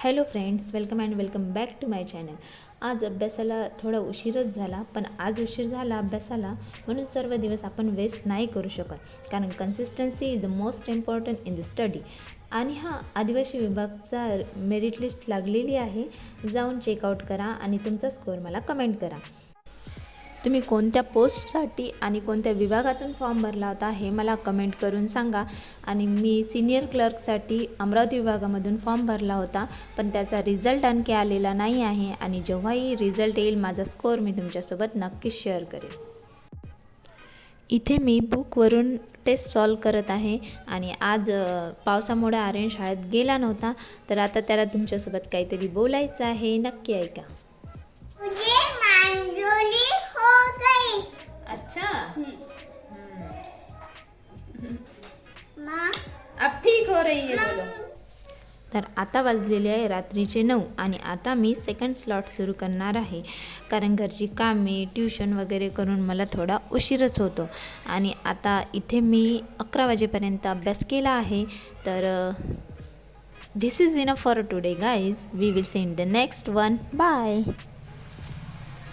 Hello friends, welcome and welcome back to my channel. आज अभ्यासाला थोडा उशीरच झाला, पण आज उशीर झाला अभ्यासाला म्हणून सर्व दिवस आपण वेस्ट नाही करू शकत, कारण consistency is the most important in the study. आणि आदिवासी विभागचा मेरिट लिस्ट लागलेली आहे, जाऊन चेकआउट करा आणि तुमचा स्कोअर मला कमेंट करा. तुम्ही कोणत्या पोस्टसाठी आणि कोणत्या विभागातून फॉर्म भरला होता हे मला कमेंट करून सांगा. आणि मी सिनियर क्लर्कसाठी अमरावती विभागामधून फॉर्म भरला होता, पण त्याचा रिझल्ट आणखी आलेला नाही आहे. आणि जेव्हाही रिझल्ट येईल माझा स्कोअर मी तुमच्यासोबत नक्कीच शेअर करेन. इथे मी बुकवरून टेस्ट सॉल्व करत आहे. आणि आज पावसामुळे आर्यन शाळेत गेला नव्हता, तर आता त्याला तुमच्यासोबत काहीतरी बोलायचं आहे, नक्की ऐका. अच्छा, अब ठीक हो रही है, बोलो. तर आता वाजलेले आहे रात्रीचे 9 आणि आता मी सेकंड स्लॉट सुरू करणार आहे, कारण घरची कामे ट्यूशन वगैरे करून मला थोडा उशीरच होतो. आणि आता इथे मी 11 वाजेपर्यंत अभ्यास केला आहे. तर this is enough for today guys. We will see in the next one. Bye.